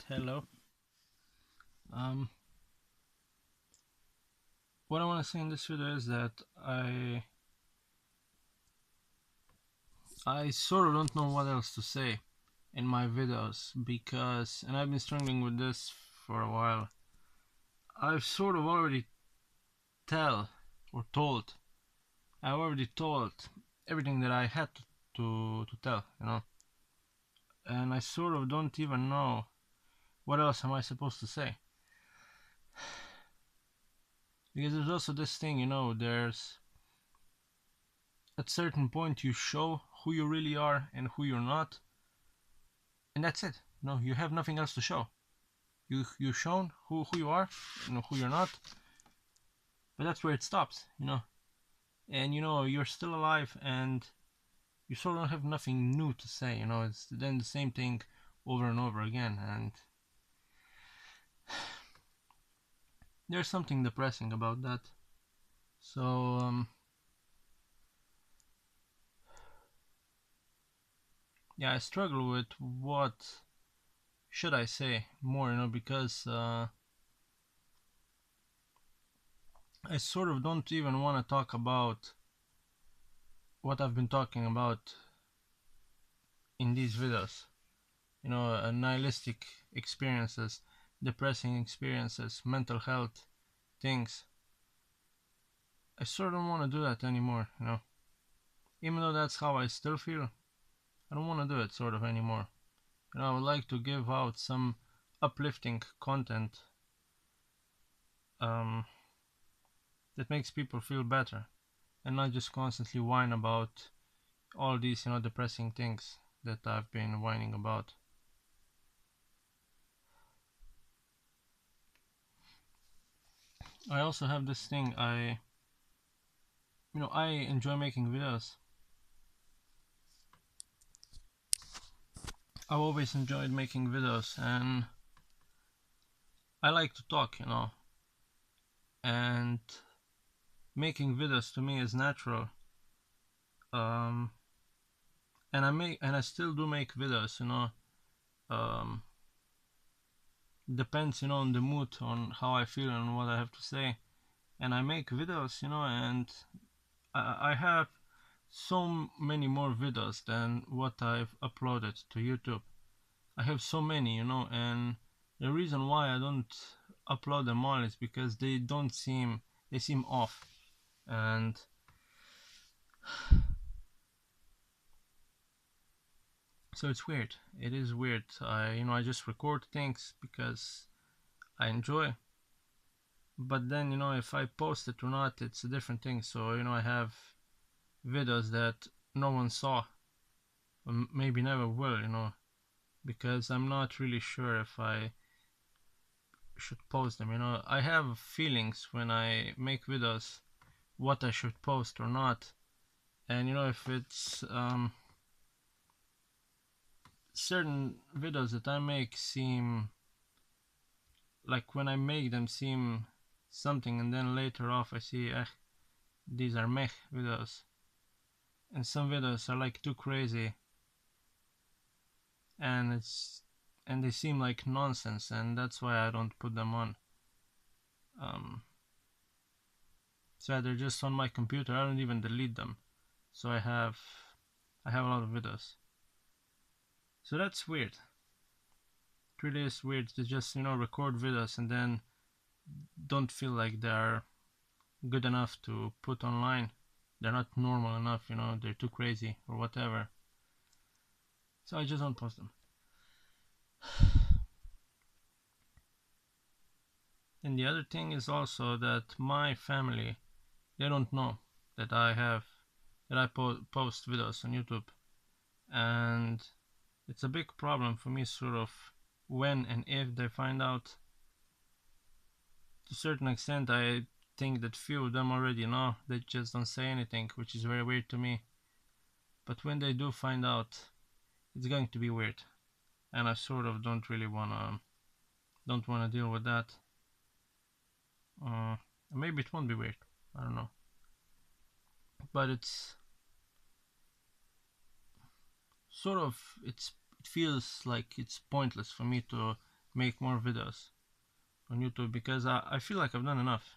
Alright, hello. What I want to say in this video is that I sort of don't know what else to say in my videos because, and I've been struggling with this for a while. I've sort of already told. I already told everything that I had to tell, and I sort of don't even know what else am I supposed to say. Because there's also this thing, there's at certain point you show who you really are and who you're not, and that's it. You have nothing else to show. You've shown who you are and who you're not, but that's where it stops. And you're still alive, and you sort of have nothing new to say. It's then the same thing over and over again, and there's something depressing about that. So yeah, I struggle with what should I say more, because I sort of don't even want to talk about what I've been talking about in these videos. Nihilistic experiences, depressing experiences, mental health things. I sort of don't want to do that anymore, Even though that's how I still feel, I don't want to do it sort of anymore. I would like to give out some uplifting content that makes people feel better and not just constantly whine about all these, depressing things that I've been whining about. I also have this thing, I enjoy making videos. I've always enjoyed making videos, and I like to talk, and making videos to me is natural. And I still do make videos, depends, on the mood, on how I feel and what I have to say. And I make videos, and I have so many more videos than what I've uploaded to YouTube. I have so many, and the reason why I don't upload them all is because they seem off. And so it's weird. It is weird. I just record things because I enjoy. But then, if I post it or not, it's a different thing. So, I have videos that no one saw, or maybe never will, because I'm not really sure if I should post them. I have feelings when I make videos what I should post or not. And if it's certain videos that I make seem like, when I make them, seem something, and then later off I see these are meh videos, and some videos are like too crazy, and they seem like nonsense, and that's why I don't put them on. So they're just on my computer. I don't even delete them. So I have a lot of videos. So that's weird. It really is weird to just, record videos and then don't feel like they're good enough to put online. They're not normal enough, they're too crazy or whatever. So I just don't post them. And the other thing is also that my family, they don't know that I post videos on YouTube. And it's a big problem for me, sort of, when and if they find out. To a certain extent, I think that few of them already know. They just don't say anything, which is very weird to me. But when they do find out, it's going to be weird, and I sort of don't wanna deal with that. Maybe it won't be weird, I don't know, but it's sort of, it feels like it's pointless for me to make more videos on YouTube because I feel like I've done enough,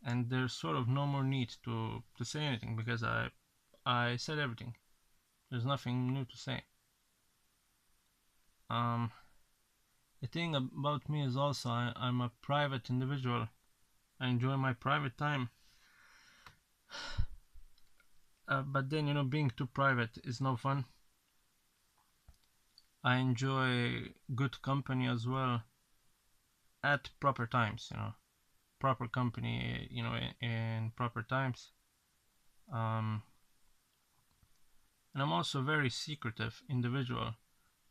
and there's sort of no more need to say anything because I said everything. There's nothing new to say. Um, the thing about me is also I'm a private individual. I enjoy my private time, but then being too private is no fun. I enjoy good company as well at proper times. Proper company. In proper times. Um, and I'm also a very secretive individual.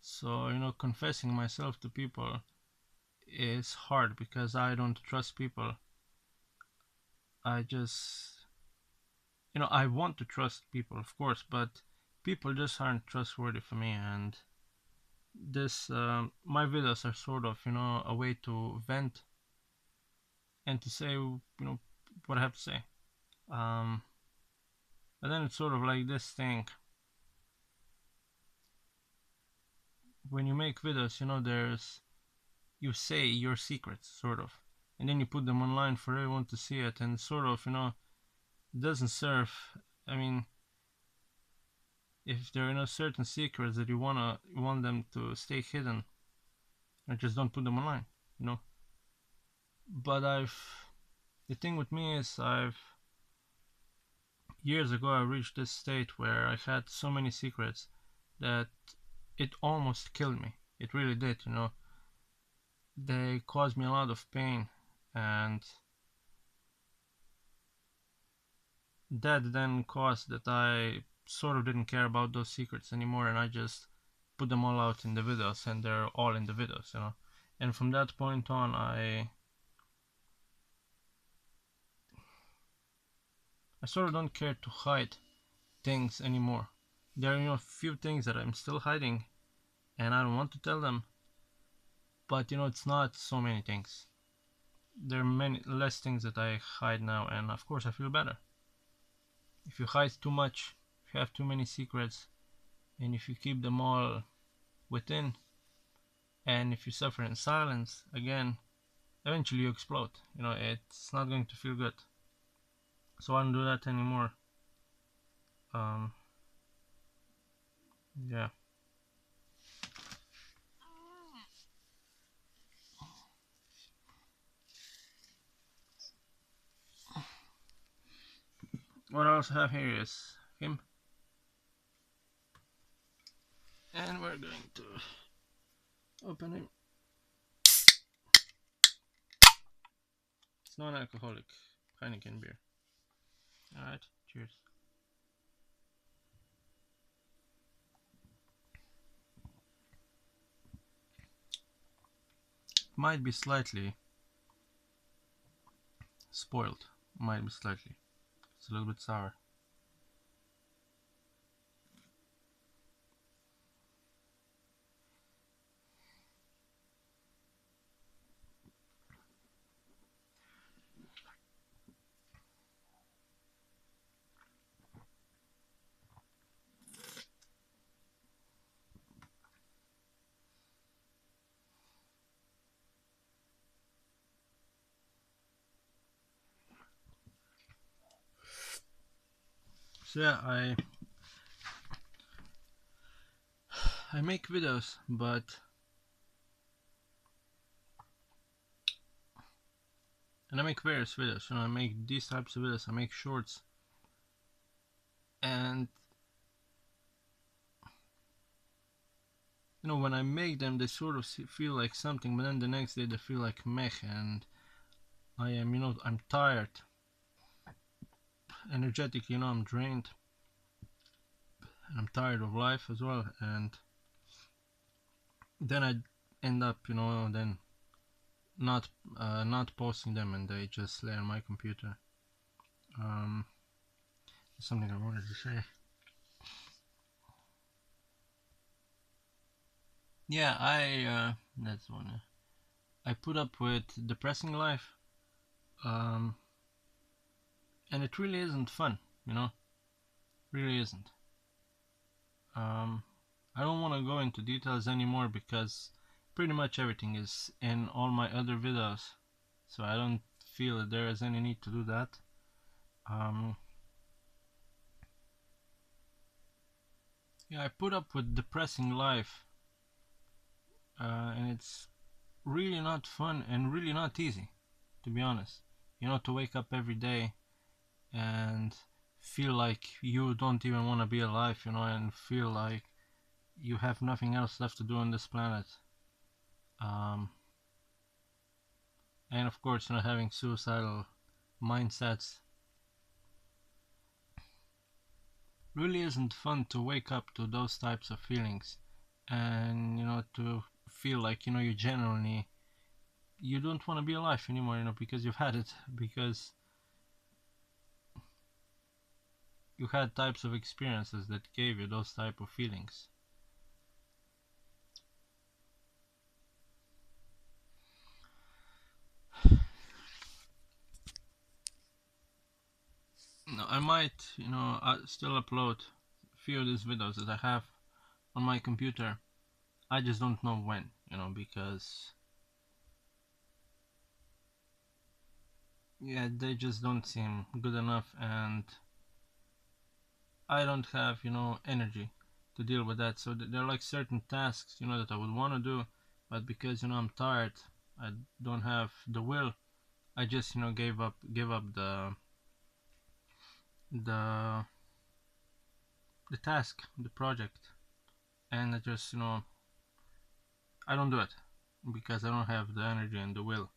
So, confessing myself to people is hard because I don't trust people. I just, I want to trust people, of course, but people just aren't trustworthy for me. And my videos are sort of, a way to vent and to say, what I have to say. Um, but then it's sort of like this thing. When you make videos, you say your secrets, sort of, and then you put them online for everyone to see it, and sort of, doesn't serve. I mean, if there are certain secrets that you want them to stay hidden, and just don't put them online, you know. But the thing with me is years ago I reached this state where I had so many secrets that it almost killed me. It really did. They caused me a lot of pain, and that then caused that I sort of didn't care about those secrets anymore, and I just put them all out in the videos, and they're all in the videos. And from that point on, I sort of don't care to hide things anymore. There are few things that I'm still hiding, and I don't want to tell them, but it's not so many things. There are many less things that I hide now, and of course I feel better. If you hide too much, if you have too many secrets, and if you keep them all within, and if you suffer in silence, again, eventually you explode. It's not going to feel good. So I don't do that anymore. Um, yeah. What I also have here is him, and we're going to open him. It's non-alcoholic Heineken beer. All right, cheers. Might be slightly spoiled. Might be slightly. It's a little bit sour. So yeah, I make videos, and I make various videos. I make these types of videos. I make shorts, and when I make them, they sort of feel like something, but then the next day they feel like meh, and I'm tired, energetic. I'm drained, and I'm tired of life as well, and then I end up, then not posting them, and they just lay on my computer. Um, something I wanted to say. Yeah, that's one. I put up with depressing life, um, and it really isn't fun. Really isn't. Um, I don't want to go into details anymore because pretty much everything is in all my other videos, so I don't feel that there is any need to do that. Um, yeah, I put up with depressing life, and it's really not fun and really not easy, to be honest. To wake up every day and feel like you don't even want to be alive, and feel like you have nothing else left to do on this planet. Um, and of course, having suicidal mindsets really isn't fun to wake up to those types of feelings, and to feel like you genuinely you don't want to be alive anymore, because you've had it, because you had types of experiences that gave you those type of feelings. Now, I might still upload a few of these videos that I have on my computer. I just don't know when, because yeah, they just don't seem good enough, and I don't have energy to deal with that. So there are like certain tasks that I would want to do, but because I'm tired, I don't have the will. I just give up the the task, the project, and I just I don't do it because I don't have the energy and the will.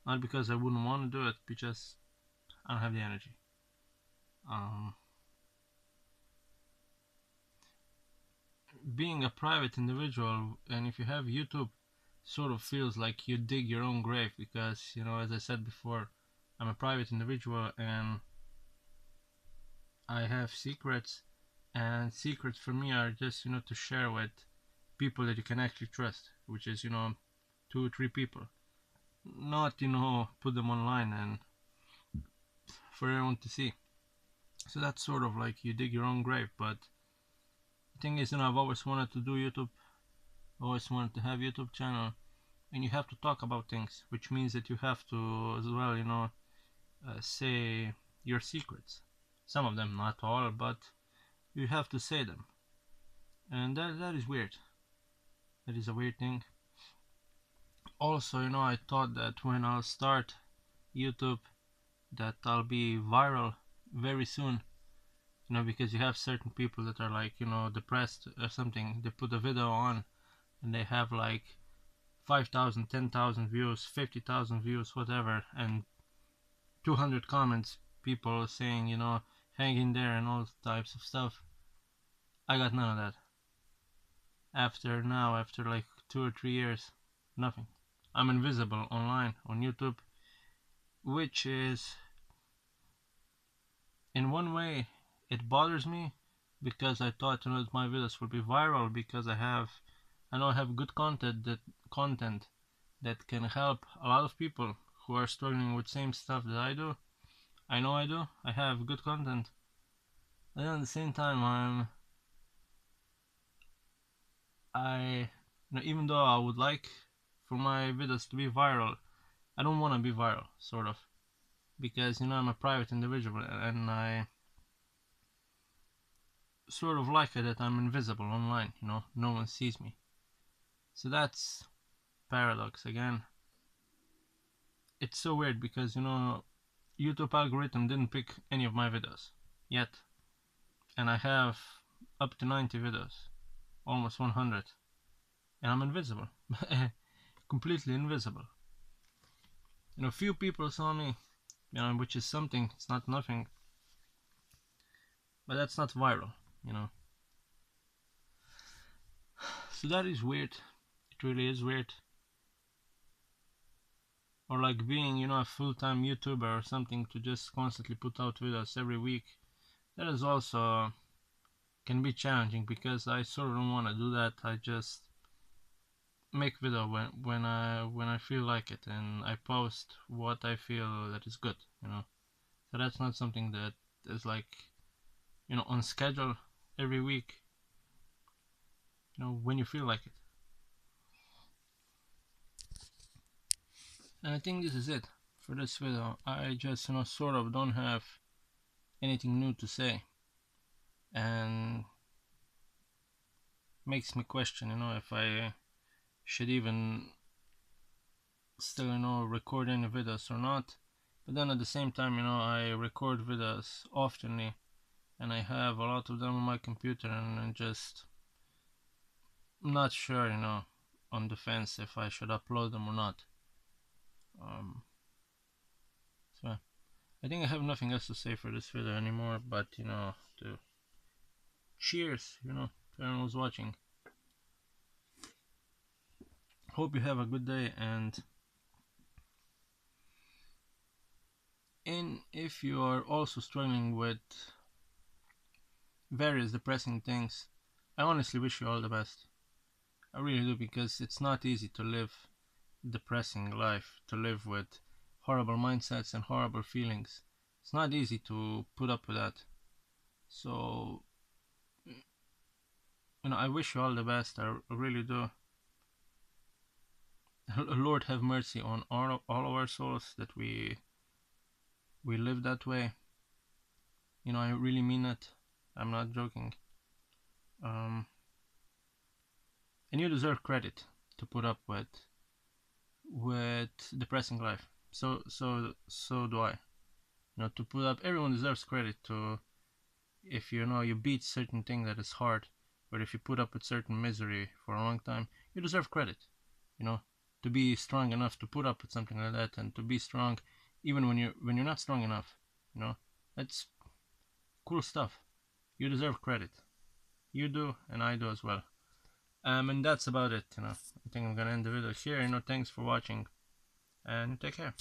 Not because I wouldn't want to do it, because I don't have the energy. Um, Being a private individual, and if you have YouTube, sort of feels like you dig your own grave, because as I said before, I'm a private individual and I have secrets, and secrets for me are just to share with people that you can actually trust, which is 2 or 3 people, not put them online and for everyone to see. So that's sort of like you dig your own grave. But the thing is, I've always wanted to do YouTube, always wanted to have YouTube channel, and you have to talk about things, which means that you have to as well say your secrets. Some of them, not all, but you have to say them, and that is weird. That is a weird thing. Also, I thought that when I'll start YouTube, that I'll be viral very soon. Because you have certain people that are like depressed or something. They put a video on and they have like 5,000, 10,000 views, 50,000 views, whatever, and 200 comments, people saying hang in there and all types of stuff. I got none of that. After like 2 or 3 years, nothing. I'm invisible online on YouTube, which is, in one way, it bothers me, because I thought that my videos would be viral, because I know I have good content that can help a lot of people who are struggling with same stuff that I do. I know I do. I have good content, and then at the same time, I even though I would like for my videos to be viral, I don't want to be viral, sort of, because I'm a private individual, and I sort of like it that I'm invisible online. No one sees me. So that's paradox again. It's so weird because YouTube algorithm didn't pick any of my videos yet, and I have up to 90 videos, almost 100, and I'm invisible. Completely invisible. Few people saw me, which is something. It's not nothing, but that's not viral. So that is weird. It really is weird. Or like being a full-time YouTuber or something, to just constantly put out videos every week. That is also can be challenging, because I sort of don't want to do that. I just make video when I feel like it, and I post what I feel that is good. So that's not something that is like on schedule every week. when you feel like it. And I think this is it for this video. I just sort of don't have anything new to say, and makes me question if I should even still record any videos or not. But then at the same time, I record videos oftenly, and I have a lot of them on my computer, and I'm just not sure, on the fence if I should upload them or not. So I think I have nothing else to say for this video anymore, but to cheers, to everyone who's watching. Hope you have a good day, and if you are also struggling with various depressing things, I honestly wish you all the best. I really do, because it's not easy to live depressing life, to live with horrible mindsets and horrible feelings. It's not easy to put up with that. So I wish you all the best. I really do. Lord have mercy on all of our souls that we live that way. I really mean it. I'm not joking. And you deserve credit to put up with depressing life. So do I. To put up, everyone deserves credit to, if you beat certain thing that is hard, or if you put up with certain misery for a long time, you deserve credit. To be strong enough to put up with something like that, and to be strong even when you're not strong enough. That's cool stuff. You deserve credit. You do, and I do as well. And that's about it. I think I'm gonna end the video here. Thanks for watching, and take care.